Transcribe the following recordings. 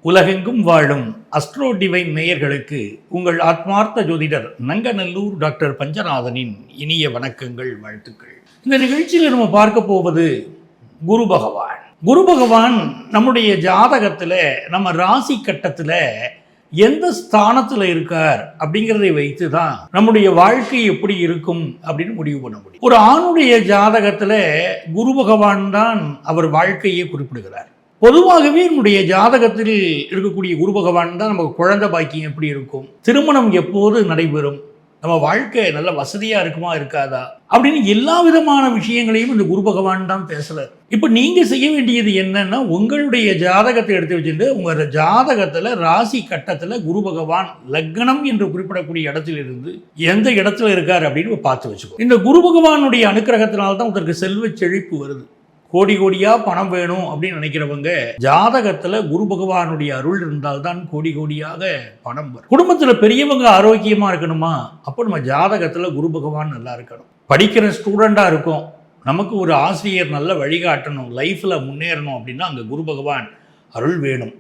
உலகெங்கும் வாழும் astro divine நேயர்களுக்கு உங்கள் ஆத்மார்த்த ஜோதிடர் நங்கநல்லூர் டாக்டர் பஞ்சநாதனின் இனிய வணக்கங்கள், வாழ்த்துக்கள். இந்த நிகழ்ச்சியில் நம்ம பார்க்க போவது குரு பகவான். குரு பகவான் நம்முடைய ஜாதகத்தில், நம்ம ராசி கட்டத்தில் எந்த ஸ்தானத்தில் இருக்கார் அப்படிங்கிறதை வைத்து தான் நம்முடைய வாழ்க்கை எப்படி இருக்கும் அப்படின்னு முடிவு பண்ண முடியும். ஒரு ஆணுடைய ஜாதகத்தில் குரு பகவான் தான் அவர் வாழ்க்கையை குறிப்பிடுகிறார். பொதுவாகவே நம்முடைய ஜாதகத்தில் இருக்கக்கூடிய குரு பகவான் தான் நமக்கு குழந்தை பாக்கியம் எப்படி இருக்கும், திருமணம் எப்போது நடைபெறும், நம்ம வாழ்க்கை நல்ல வசதியாக இருக்குமா இருக்காதா அப்படின்னு எல்லா விதமான விஷயங்களையும் இந்த குரு பகவான் தான் பேசுகிறார். இப்போ நீங்கள் செய்ய வேண்டியது என்னன்னா, உங்களுடைய ஜாதகத்தை எடுத்து வச்சுட்டு உங்கள் ஜாதகத்தில் ராசி கட்டத்தில் குரு பகவான் லக்னம் என்று குறிப்பிடக்கூடிய இடத்திலிருந்து எந்த இடத்துல இருக்கார் அப்படின்னு பார்த்து வச்சுக்கோ. இந்த குரு பகவானுடைய அனுக்கிரகத்தினால்தான் உங்களுக்கு செல்வ செழிப்பு வருது. கோடி கோடியாக பணம் வேணும் அப்படின்னு நினைக்கிறவங்க ஜாதகத்தில் குரு பகவானுடைய அருள் இருந்தால்தான் கோடி கோடியாக பணம் வரும். குடும்பத்தில் பெரியவங்க ஆரோக்கியமாக இருக்கணுமா, அப்போ நம்ம ஜாதகத்தில் குரு பகவான் நல்லா இருக்கணும். படிக்கிற ஸ்டூடெண்ட்டாக இருக்கும், நமக்கு ஒரு ஆசிரியர் நல்ல வழிகாட்டணும், லைஃப்பில் முன்னேறணும் அப்படின்னா அங்கே குரு பகவான் அருள் வேணும்.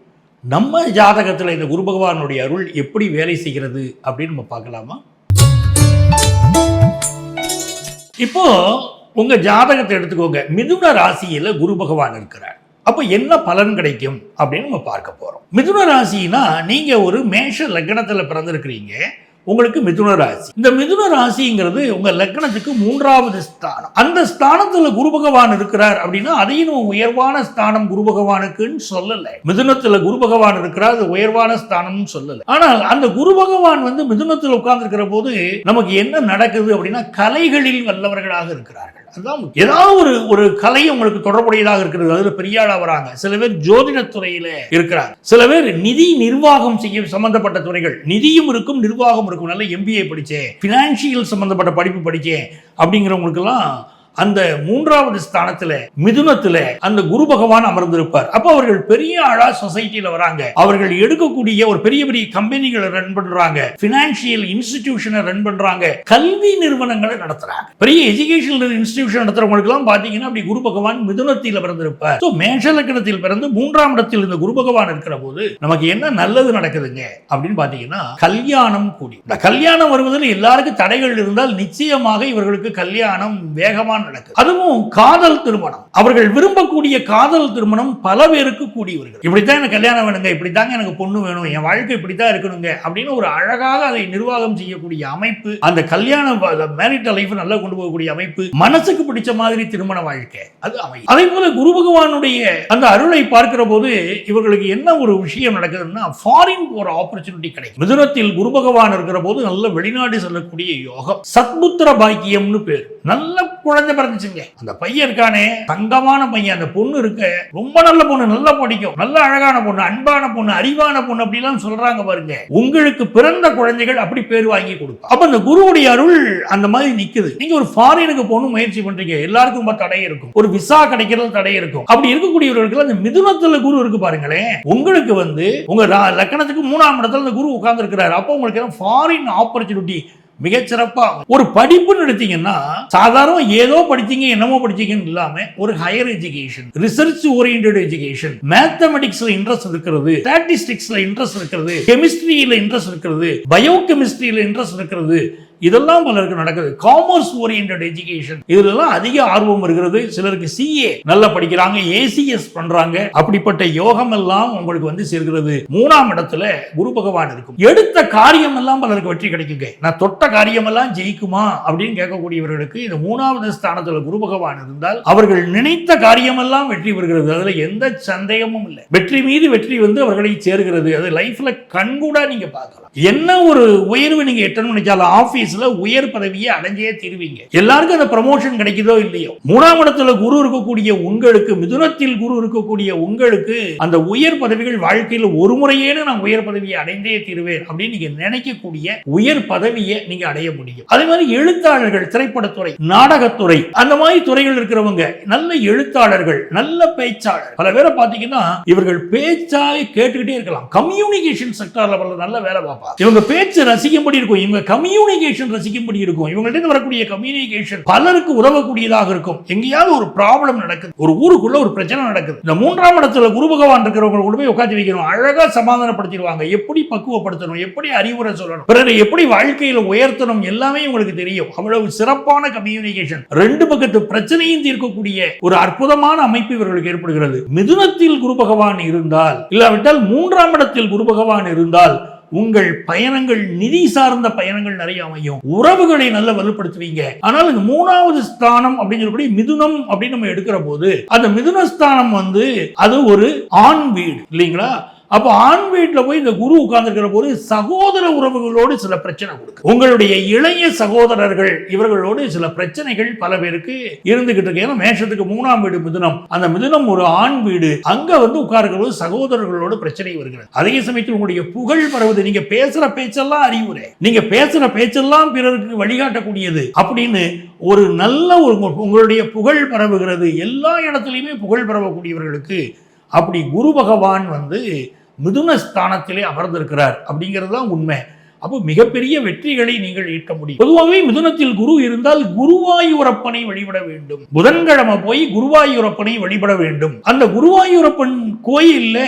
நம்ம ஜாதகத்தில் இந்த குரு பகவானுடைய அருள் எப்படி வேலை செய்கிறது அப்படின்னு நம்ம பார்க்கலாமா? இப்போ உங்க ஜாதகத்தை எடுத்துக்கோங்க. மிதுன ராசியில குரு பகவான் இருக்கிறார். அப்ப என்ன பலன் கிடைக்கும் அப்படின்னு நம்ம பார்க்க போறோம். மிதுன ராசினா நீங்க ஒரு மேஷ லக்னத்துல பிறந்திருக்கிறீங்க, உங்களுக்கு மிதுன ராசி. இந்த மிதுன ராசிங்கிறது உங்க லக்னத்துக்கு 3வது ஸ்தானம். அந்த ஸ்தானத்துல குரு பகவான் இருக்கிறார் அப்படின்னா அதையும் உயர்வான ஸ்தானம் குரு பகவானுக்குன்னு சொல்லல. மிதுனத்துல குரு பகவான் இருக்கிறார், அது உயர்வான ஸ்தானம்னு சொல்லல. ஆனால் அந்த குரு பகவான் மிதுனத்தில் உட்கார்ந்து இருக்கிற போது நமக்கு என்ன நடக்குது அப்படின்னா, கலைகளில் வல்லவர்களாக இருக்கிறார்கள். அதுதான் ஏதாவது ஒரு கலை உங்களுக்கு தொடர்புடையதாக இருக்கிறது, அதுல பெரிய ஆளா வராங்க. சில பேர் ஜோதிடத்துறையில இருக்கிறாங்க, சில பேர் நிதி நிர்வாகம் செய்ய சம்பந்தப்பட்ட துறைகள், நிதியும் இருக்கும் நிர்வாகம் இருக்கும். நல்ல MBA படிச்சேன், பினான்சியல் சம்பந்தப்பட்ட படிப்பு படிச்சேன் அப்படிங்கிறவங்களுக்கு எல்லாம் அந்த 3வது ஸ்தானத்துல மிதுனத்துல அந்த குரு பகவான் அமர்ந்திருப்பார். அப்ப அவர்கள் பெரிய ஆளா சொசைட்டில வராங்க. அவர்கள் எடுக்கக்கூடிய ஒரு பெரிய பெரிய கம்பெனிகளை ரன் பண்றாங்க, பினான்சியல் இன்ஸ்டிடியூஷனை ரன் பண்றாங்க, கல்வி நிறுவனங்களை நடத்துறாங்க. பெரிய எஜுகேஷனல் இன்ஸ்டிடியூஷன் நடத்துறவங்களுக்கு எல்லாம் பாத்தீங்கன்னா அப்படி குரு பகவான் மிதுனத்தில் பிறந்திருப்பார். மேஷ லக்னத்தில் பிறந்து 3ஆம் இடத்தில் இந்த குரு பகவான் இருக்கிற போது நமக்கு என்ன நல்லது நடக்குதுங்க அப்படின்னு பாத்தீங்கன்னா, கல்யாணம் கூடி. இந்த கல்யாணம் வருவதில் எல்லாருக்கும் தடைகள் இருந்தால் நிச்சயமாக இவர்களுக்கு கல்யாணம் வேகமான நடக்குது. அதுவும் காதல் திருமணம், அவர்கள் விரும்பக்கூடிய காதல் திருமணம் பல பேருக்கு கூடி வருகிறது. இப்படித்தான் எனக்கு கல்யாணம் வேணுங்க, இப்படித்தாங்க எனக்கு பொண்ணு வேணும், என் வாழ்க்கை இப்படித்தான் இருக்கணுங்க அப்படின்னு ஒரு அழகாக அதை நிர்வாகம் செய்யக்கூடிய அமைப்பு, அந்த கல்யாண மேரிட்டல் லைஃப் நல்லா கொண்டு போகக்கூடிய அமைப்பு, மனசுக்கு பிடிச்ச மாதிரி திருமண வாழ்க்கை அது அமையும். அதே போல குரு பகவானுடைய அந்த அருளை பார்க்கிற போது இவர்களுக்கு என்ன ஒரு விஷயம் நடக்குதுன்னா, ஃபாரின் போற ஆப்பர்ச்சுனிட்டி கிடைக்கும். மிதுனத்தில் குரு பகவான் இருக்கிற போது நல்ல வெளிநாடு செல்லக்கூடிய யோகம், சத்புத்திர பாக்கியம்னு பேர். நல்ல குழந்தை பிறந்துச்சுங்க, அந்த பையன் இருக்கானே தங்கமான பையன், அந்த பொண்ணு இருக்க ரொம்ப நல்ல பொண்ணு, நல்லா படிக்கும், நல்ல அழகான பொண்ணு, அன்பான பொண்ணு, அறிவான பொண்ணு அப்படிலாம் சொல்றாங்க பாருங்க. உங்களுக்கு பிறந்த குழந்தைகள் அப்படி பேர் வாங்கி கொடுக்கும். அப்ப அந்த குருவுடைய அருள் அந்த மாதிரி நிக்குது. நீங்க ஒரு ஃபாரினுக்கு போகணும் முயற்சி பண்றீங்க, எல்லாருக்கும் தடை இருக்கும், ஒரு விசா கிடைக்கிறது தடை இருக்கும். அப்படி இருக்கக்கூடியவர்களுக்கு அந்த மிதுனத்துல குரு இருக்கு பாருங்களேன், உங்களுக்கு உங்க லக்னத்துக்கு 3ஆம் இடத்துல அந்த குரு உட்கார்ந்து இருக்கிறார். அப்போ உங்களுக்கு ஃபாரின் ஆப்பர்ச்சுனிட்டி மிகச்சிறப்பா. ஒரு படிப்புன்னு எடுத்தீங்கன்னா சாதாரண ஏதோ படிச்சீங்க என்னமோ படிச்சீங்கன்னு இல்லாம ஒரு higher education, research oriented education, மேத்தமெட்டிக்ஸ்ல இன்ட்ரெஸ்ட் இருக்கிறது, ஸ்டாட்டிஸ்டிக்ஸ்ல இன்ட்ரெஸ்ட் இருக்கிறது, கெமிஸ்ட்ரியில இன்ட்ரெஸ்ட் இருக்கிறது, பயோ கெமிஸ்ட்ரியில இன்ட்ரெஸ்ட் இருக்கிறது, இதெல்லாம் பலருக்கு நடக்குது. காமர்ஸ் ஓரியன்டட் எஜுகேஷன் இதெல்லாம் அதிக ஆர்வம் இருக்கிறது. சிலருக்கு CA நல்லா படிக்கிறாங்க, ACS பண்றாங்க. அப்படிப்பட்ட யோகம் எல்லாம் உங்களுக்கு சேர்க்கிறது. 3ஆம் இடத்துல குரு பகவான் இருக்கும். எடுத்த காரியம் எல்லாம் பலருக்கு வெற்றி கிடைக்குங்க. நான் தொட்ட காரியம் எல்லாம் ஜெயிக்குமா அப்படின்னு கேட்கக்கூடியவர்களுக்கு இந்த 3வது ஸ்தானத்துல குரு பகவான் இருந்தால் அவர்கள் நினைத்த காரியம் எல்லாம் வெற்றி பெறுகிறது. அதுல எந்த சந்தேகமும் இல்லை. வெற்றி மீது வெற்றி அவர்களை சேர்கிறது. அது லைஃப்ல கண்கூடா நீங்க பார்க்கலாம். என்ன ஒரு உயர்வு நீங்க எட்டணும் நினைச்சாலும் ஆபீஸ்ல உயர் பதவியை அடைஞ்சே தீருவீங்க. எல்லாருக்கும் அந்த ப்ரமோஷன் கிடைக்குதோ இல்லையோ, 3ஆம் இடத்துல குரு இருக்கக்கூடிய உங்களுக்கு, மிதுனத்தில் குரு இருக்கக்கூடிய உங்களுக்கு அந்த உயர் பதவிகள் வாழ்க்கையில் ஒரு முறையேன்னு நான் உயர் பதவியை அடைந்தே தீருவேன் அப்படின்னு நீங்க நினைக்கக்கூடிய உயர் பதவியை நீங்க அடைய முடியும். அதே மாதிரி எழுத்தாளர்கள், திரைப்படத்துறை, நாடகத்துறை, அந்த மாதிரி துறைகள் இருக்கிறவங்க நல்ல எழுத்தாளர்கள், நல்ல பேச்சாளர். பல பேரை பாத்தீங்கன்னா இவர்கள் பேச்சாக கேட்டுக்கிட்டே இருக்கலாம். கம்யூனிகேஷன் செக்டர்ல நல்ல வேலை பார்ப்பாங்க. இவங்க பேச்சு ரசிக்கும்படி இருக்கும். இவங்க கம்யூனிகேஷன் கம்யூனிகேஷன் ரசிக்கும்படி இருக்கும். இவங்கள்ட்ட வரக்கூடிய கம்யூனிகேஷன் பலருக்கு உதவக்கூடியதாக இருக்கும். எங்கேயாவது ஒரு ப்ராப்ளம் நடக்குது, ஒரு ஊருக்குள்ள ஒரு பிரச்சனை நடக்குது, இந்த 3ஆம் இடத்துல குரு பகவான் இருக்கிறவங்க கூட போய் உட்காந்து வைக்கணும். அழகா சமாதானப்படுத்திடுவாங்க. எப்படி பக்குவப்படுத்தணும், எப்படி அறிவுரை சொல்லணும், பிறரை எப்படி வாழ்க்கையில உயர்த்தணும் எல்லாமே உங்களுக்கு தெரியும். அவ்வளவு சிறப்பான கம்யூனிகேஷன். ரெண்டு பக்கத்து பிரச்சனையும் தீர்க்கக்கூடிய ஒரு அற்புதமான அமைப்பு இவர்களுக்கு ஏற்படுகிறது. மிதுனத்தில் குரு பகவான் இருந்தால், இல்லாவிட்டால் 3ஆம் இடத்தில் குரு பகவான் இருந்தால் உங்கள் பயணங்கள் நிதி சார்ந்த பயணங்கள் நிறைய அமையும். உறவுகளை நல்ல வலுப்படுத்துவீங்க. ஆனால் இந்த 3வது ஸ்தானம் அப்படின்னு சொல்லி மிதுனம் அப்படின்னு நம்ம எடுக்கிற போது அந்த மிதுன ஸ்தானம் அது ஒரு ஆண் வீடு இல்லைங்களா? அப்போ ஆண் வீட்டுல போய் இந்த குரு உட்கார்ந்துருக்கிற போது சகோதர உறவுகளோடு சில பிரச்சனை கொடுக்கும். உங்களுடைய இளைய சகோதரர்கள் இவர்களோடு சில பிரச்சனைகள் பல பேருக்கு இருந்துகிட்டு இருக்கு. ஏன்னா மேஷத்துக்கு 3ஆம் வீடு மிதுனம், அந்த மிதுனம் ஒரு ஆண் வீடு. அங்க உட்கார்க்கிற போது சகோதரர்களோடு பிரச்சனை வருகிறது. அதே சமயத்தில் உங்களுடைய புகழ் பரவுது. நீங்க பேசுற பேச்செல்லாம் அறிவுரை, நீங்க பேசுற பேச்செல்லாம் பிறருக்கு வழிகாட்டக்கூடியது அப்படின்னு ஒரு நல்ல உங்களுடைய புகழ் பரவுகிறது. எல்லா இடத்துலையுமே புகழ் பரவக்கூடியவர்களுக்கு அப்படி குரு பகவான் மிதுன ஸ்தானத்திலே அமர்ந்திருக்கிறார் அப்படிங்கிறது தான் உண்மை. அப்போ மிகப்பெரிய வெற்றிகளை நீங்கள் ஈட்ட முடியும். பொதுவாகவே மிதுனத்தில் குரு இருந்தால் குருவாயூரப்பனை வழிபட வேண்டும். புதன்கிழமை போய் குருவாயூரப்பனை வழிபட வேண்டும். அந்த குருவாயூரப்பன் கோயில்ல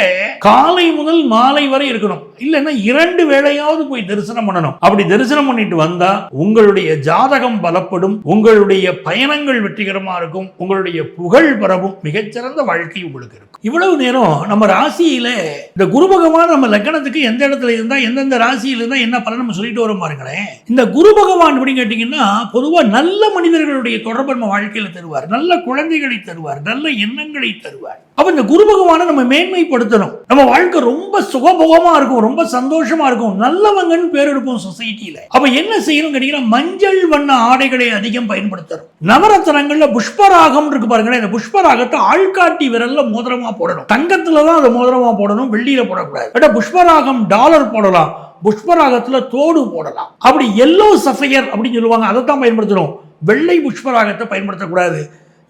காலை முதல் மாலை வரை இருக்கணும். இல்லைன்னா 2 வேளையாவது போய் தரிசனம் பண்ணணும். அப்படி தரிசனம் பண்ணிட்டு வந்தா உங்களுடைய ஜாதகம் பலப்படும், உங்களுடைய பயணங்கள் வெற்றிகரமா இருக்கும், உங்களுடைய புகழ் பரவும், மிகச்சிறந்த வாழ்க்கை உங்களுக்கு இருக்கும். இவ்வளவு நேரம் நம்ம ராசியில இந்த குரு பகவான் நம்ம லக்னத்துக்கு எந்த இடத்துல இருந்தா எந்தெந்த ராசியில இருந்தா என்ன பலன் நம்ம சொல்லிட்டு வரோம் பாருங்களேன். இந்த குரு பகவான் அப்படின்னு கேட்டீங்கன்னா பொதுவா நல்ல மனிதர்களுடைய தொடர்பு நம்ம வாழ்க்கையில தருவார், நல்ல குழந்தைகளை தருவார், நல்ல எண்ணங்களை தருவார். அப்ப இந்த குரு பகவானை நம்ம மேன்மைப்படுத்தணும். நம்ம வாழ்க்கை ரொம்ப சுகபோகமா இருக்கும், ரொம்ப சந்தோஷமா இருக்கும், நல்லவங்கன்னு பேர் எடுப்போம் சொசைட்டியில. அப்ப என்ன செய்யணும் கேட்டீங்கன்னா மஞ்சள் வண்ண ஆடைகளை அதிகம் பயன்படுத்தணும். நவரத்னங்கள்ல புஷ்பராகம் இருக்கு பாருங்களேன். இந்த புஷ்பராகத்தை ஆள்காட்டி விரல்ல மோதிரமா போடணும். தங்கத்துலதான் அதை மோதிரமா போடணும், வெள்ளியில போடக்கூடாது. புஷ்பராகம் டாலர் போடலாம், புஷ்பராகத்துல தோடு போடலாம். அப்படி எல்லோ சஃபையர் அப்படின்னு சொல்லுவாங்க, அதை தான் பயன்படுத்தணும். வெள்ளை புஷ்பராகத்தை பயன்படுத்தக்கூடாது,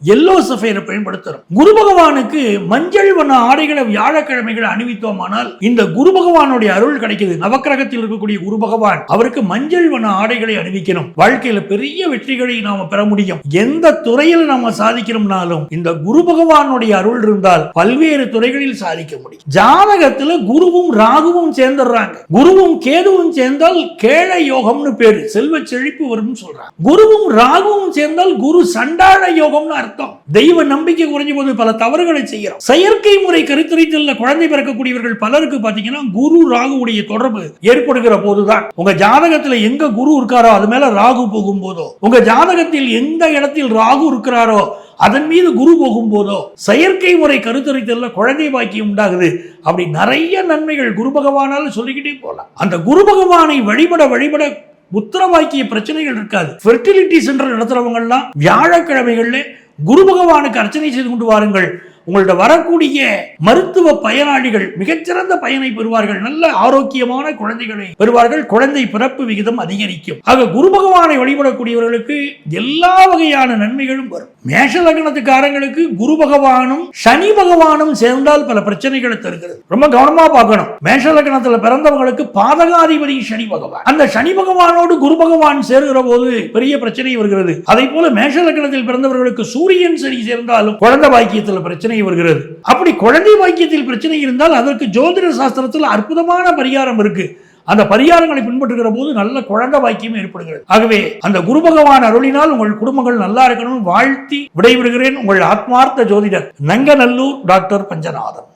எல்லோ சஃபையரை பயன்படுத்தணும். குரு பகவானுக்கு மஞ்சள் வண்ண ஆடைகளை வியாழக்கிழமைகளை அணிவித்தோமானால் இந்த குரு பகவானுடைய அருள் கிடைக்குது. நவக்கிரகத்தில் இருக்கக்கூடிய குரு பகவான் அவருக்கு மஞ்சள் வண்ண ஆடைகளை அணிவிக்கணும். வாழ்க்கையில பெரிய வெற்றிகளை நாம பெற முடியும். எந்த துறையில் நாம சாதிக்கிறோம்னாலும் இந்த குரு பகவானுடைய அருள் இருந்தால் பல்வேறு துறைகளில் சாதிக்க முடியும். ஜாதகத்துல குருவும் ராகுவும் சேர்ந்துடுறாங்க. குருவும் கேதுவும் சேர்ந்தால் கேளை யோகம்னு பேரு, செல்வ செழிப்பு வரும் சொல்றாங்க. குருவும் ராகுவும் சேர்ந்தால் குரு சண்டாள யோகம்னு அர்த்தம். தெய்வ நம்பிக்கை குறைஞ்ச போது பல தவறுகளை செய்யறோம். செயற்கை முறை கருத்தரித்தல்ல குழந்தை பிறக்கக்கூடியவர்கள் பலருக்கு பாத்தீங்கன்னா குரு ராகுவுடைய தொடர்பு ஏற்படுகிற போதுதான். உங்க ஜாதகத்துல எங்க குரு இருக்காரோ அது மேல ராகு போகும் போதோ, உங்க ஜாதகத்தில் எந்த இடத்தில் ராகு இருக்கிறாரோ அதன் மீது குரு போகும் போதோ செயற்கை முறை கருத்தரித்தல்ல குழந்தை பாக்கியம் உண்டாகுது. அப்படி நிறைய நன்மைகள் குரு பகவானால சொல்லிக்கிட்டே போலாம். அந்த குரு பகவானை வழிபட புத்திரவாக்கிய பிரச்சனைகள் இருக்காது. ஃபெர்டிலிட்டி சென்டர் நடத்துறவங்க எல்லாம் வியாழக்கிழமைகள்ல குரு பகவானுக்கு அர்ச்சனை செய்து கொண்டு வாருங்கள். உங்கள்ட்ட வரக்கூடிய மருத்துவ பயனாளிகள் மிகச்சிறந்த பயனை பெறுவார்கள், நல்ல ஆரோக்கியமான குழந்தைகளை பெறுவார்கள், குழந்தை பிறப்பு விகிதம் அதிகரிக்கும். ஆக குரு பகவானை வழிபடக்கூடியவர்களுக்கு எல்லா வகையான நன்மைகளும் வரும். மேஷ லக்னத்துக்காரங்களுக்கு குரு பகவானும் சனி பகவானும் சேர்ந்தால் பல பிரச்சனைகளை தருகிறது. ரொம்ப கவனமா பார்க்கணும். மேஷ லக்னத்துல பிறந்தவங்களுக்கு பாதகாதிபதி சனி பகவான். அந்த சனி பகவானோடு குரு பகவான் சேர்கிற போது பெரிய பிரச்சனை வருகிறது. அதே போல மேஷ லக்னத்தில் பிறந்தவர்களுக்கு சூரியன் சனி சேர்ந்தாலும் குழந்தை பாக்கியத்தில் பிரச்சனை வருகிறது. அப்படி குழந்தை பாக்கியத்தில் பிரச்சனை இருந்தால் அதற்கு ஜோதிட சாஸ்திரத்தில் அற்புதமான பரிகாரம் இருக்கு. அந்த பரிகாரங்களை பின்பற்றுகிற போது நல்ல குழந்தை பாக்கியம் ஏற்படுகிறது. ஆகவே அந்த குரு பகவான் அருளினால் உங்கள் குடும்பங்கள் நல்லா இருக்கணும் வாழ்த்தி விடைபெறுகிறேன். உங்கள் ஆத்மார்த்த ஜோதிடர் நங்கநல்லூர் டாக்டர் பஞ்சநாதன்.